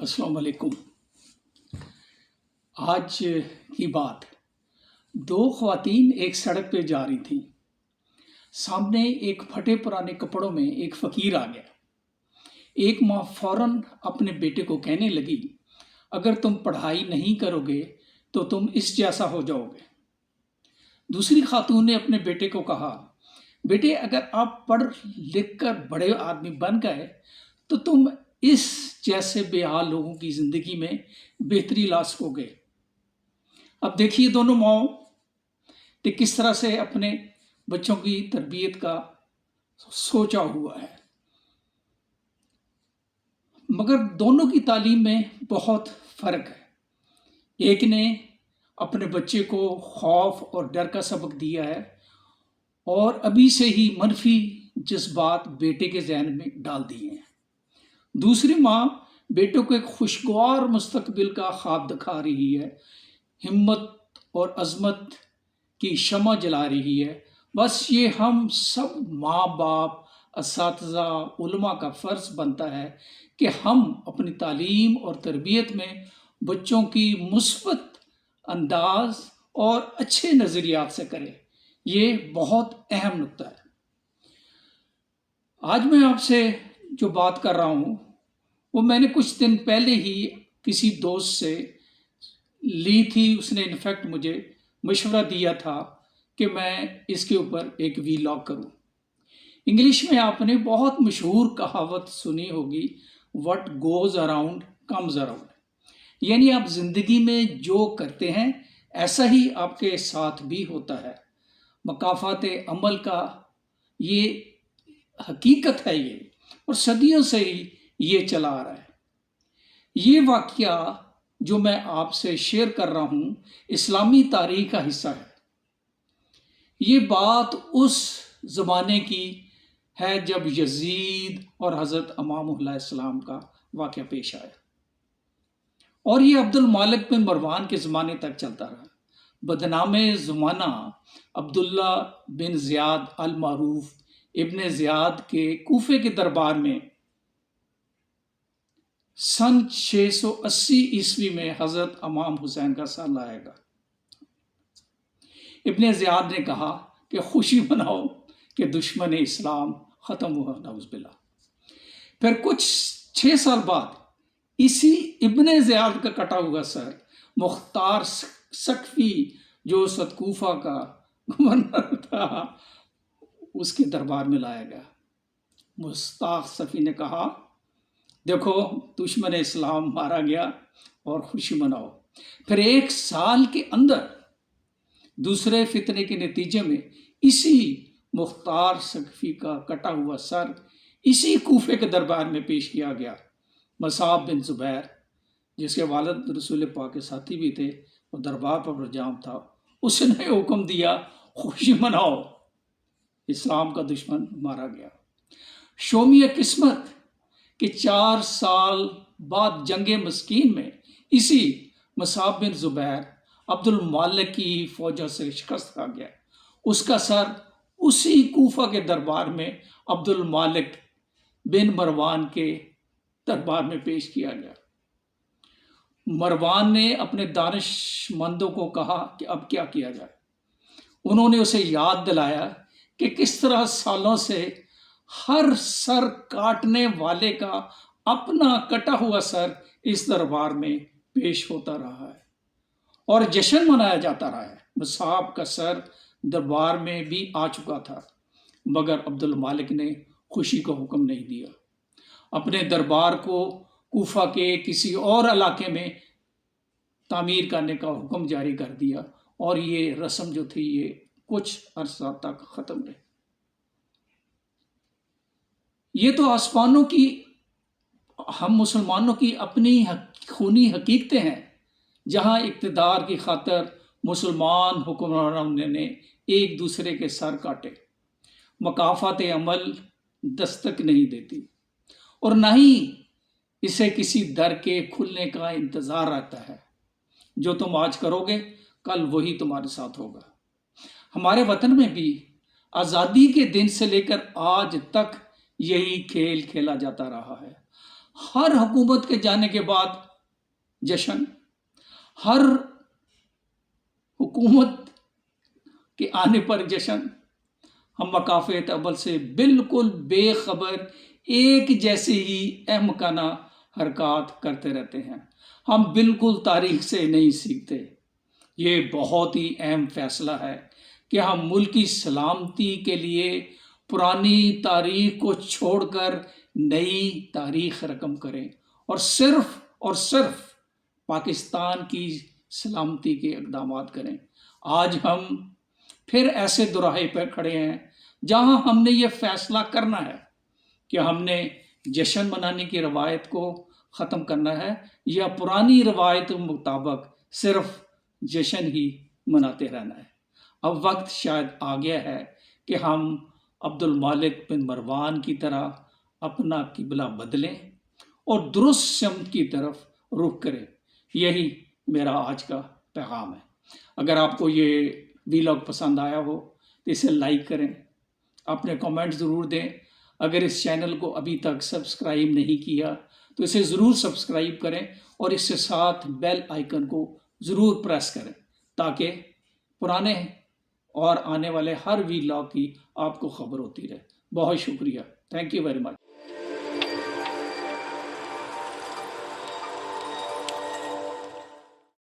السلام علیکم۔ آج کی بات، دو خواتین ایک سڑک پہ جا رہی تھیں۔ سامنے ایک پھٹے پرانے کپڑوں میں ایک فقیر آ گیا۔ ایک ماں فوراً اپنے بیٹے کو کہنے لگی، اگر تم پڑھائی نہیں کرو گے تو تم اس جیسا ہو جاؤ گے۔ دوسری خاتون نے اپنے بیٹے کو کہا، بیٹے اگر آپ پڑھ لکھ کر بڑے آدمی بن گئے تو تم اس جیسے بے حال لوگوں کی زندگی میں بہتری لا سکو گے۔ اب دیکھیے دونوں ماؤں کہ کس طرح سے اپنے بچوں کی تربیت کا سوچا ہوا ہے، مگر دونوں کی تعلیم میں بہت فرق ہے۔ ایک نے اپنے بچے کو خوف اور ڈر کا سبق دیا ہے اور ابھی سے ہی منفی جذبات بیٹے کے ذہن میں ڈال دیے ہیں۔ دوسری ماں بیٹوں کو ایک خوشگوار مستقبل کا خواب دکھا رہی ہے، ہمت اور عظمت کی شمع جلا رہی ہے۔ بس یہ ہم سب ماں باپ، اساتذہ، علماء کا فرض بنتا ہے کہ ہم اپنی تعلیم اور تربیت میں بچوں کی مثبت انداز اور اچھے نظریات سے کریں۔ یہ بہت اہم نکتہ ہے۔ آج میں آپ سے جو بات کر رہا ہوں وہ میں نے کچھ دن پہلے ہی کسی دوست سے لی تھی۔ اس نے انفیکٹ مجھے مشورہ دیا تھا کہ میں اس کے اوپر ایک ویلاگ کروں۔ انگلش میں آپ نے بہت مشہور کہاوت سنی ہوگی، what goes around comes around, یعنی آپ زندگی میں جو کرتے ہیں ایسا ہی آپ کے ساتھ بھی ہوتا ہے۔ مکافات عمل کا یہ حقیقت ہے، یہ اور صدیوں سے ہی یہ چلا آ رہا ہے۔ یہ واقعہ جو میں آپ سے شیئر کر رہا ہوں اسلامی تاریخ کا حصہ ہے۔ یہ بات اس زمانے کی ہے جب یزید اور حضرت امام علیہ السلام کا واقعہ پیش آیا، اور یہ عبد المالک بن مروان کے زمانے تک چلتا رہا۔ بدنام زمانہ عبداللہ بن زیاد المعروف ابن زیاد کے کوفے کے دربار میں سن 680 عیسوی میں حضرت امام حسین کا سال آئے گا۔ ابن زیاد نے کہا کہ خوشی مناؤ کہ دشمن اسلام ختم ہوا، نعوذ باللہ۔ پھر کچھ 6 سال بعد اسی ابن زیاد کا کٹا ہوا سر مختار سقفی جو اس وقت کوفہ کا گورنر تھا، اس کے دربار میں لایا گیا۔ مختار سقفی نے کہا، دیکھو دشمن اسلام مارا گیا اور خوشی مناؤ۔ پھر 1 سال کے اندر دوسرے فتنے کے نتیجے میں اسی مختار سقفی کا کٹا ہوا سر اسی کوفے کے دربار میں پیش کیا گیا۔ مصعب بن زبیر جس کے والد رسول پاک کے ساتھی بھی تھے، وہ دربار پر برجام تھا، اس نے حکم دیا خوشی مناؤ، اسلام کا دشمن مارا گیا۔ شومی قسمت کہ 4 سال بعد جنگ مسکین میں اسی مصعب بن زبیر عبد المالک کی فوجوں سے شکست کھا گیا۔ اس کا سر اسی کوفہ کے دربار میں عبد المالک بن مروان کے دربار میں پیش کیا گیا۔ مروان نے اپنے دانش مندوں کو کہا کہ اب کیا کیا جائے۔ انہوں نے اسے یاد دلایا کہ کس طرح سالوں سے ہر سر کاٹنے والے کا اپنا کٹا ہوا سر اس دربار میں پیش ہوتا رہا ہے اور جشن منایا جاتا رہا ہے۔ مصعب کا سر دربار میں بھی آ چکا تھا، مگر عبد المالک نے خوشی کا حکم نہیں دیا۔ اپنے دربار کو کوفہ کے کسی اور علاقے میں تعمیر کرنے کا حکم جاری کر دیا، اور یہ رسم جو تھی یہ کچھ عرصہ تک ختم رہی۔ یہ تو آسمانوں کی، ہم مسلمانوں کی اپنی خونی حقیقتیں ہیں، جہاں اقتدار کی خاطر مسلمان حکمرانوں نے ایک دوسرے کے سر کاٹے۔ مکافات عمل دستک نہیں دیتی اور نہ ہی اسے کسی در کے کھلنے کا انتظار رہتا ہے۔ جو تم آج کرو گے کل وہی تمہارے ساتھ ہوگا۔ ہمارے وطن میں بھی آزادی کے دن سے لے کر آج تک یہی کھیل کھیلا جاتا رہا ہے۔ ہر حکومت کے جانے کے بعد جشن، ہر حکومت کے آنے پر جشن. ہم مکافات اول سے بالکل بے خبر ایک جیسے ہی احمقانہ حرکات کرتے رہتے ہیں. ہم بالکل تاریخ سے نہیں سیکھتے. یہ بہت ہی اہم فیصلہ ہے کہ ہم ملکی سلامتی کے لیے پرانی تاریخ کو چھوڑ کر نئی تاریخ رقم کریں اور صرف پاکستان کی سلامتی کے اقدامات کریں. آج ہم پھر ایسے دوراہے پہ کھڑے ہیں جہاں ہم نے یہ فیصلہ کرنا ہے کہ ہم نے جشن منانے کی روایت کو ختم کرنا ہے یا پرانی روایت کے مطابق صرف جشن ہی مناتے رہنا ہے. اب وقت شاید آ گیا ہے کہ ہم عبد المالک بن مروان کی طرح اپنا قبلہ بدلیں اور درست سمت کی طرف رخ کریں. یہی میرا آج کا پیغام ہے. اگر آپ کو یہ ویلاگ پسند آیا ہو تو اسے لائک کریں، اپنے کمنٹ ضرور دیں. اگر اس چینل کو ابھی تک سبسکرائب نہیں کیا تو اسے ضرور سبسکرائب کریں اور اس کے ساتھ بیل آئیکن کو ضرور پریس کریں تاکہ پرانے اور آنے والے ہر ویلاگ کی آپ کو خبر ہوتی رہے. بہت شکریہ. Thank you very much.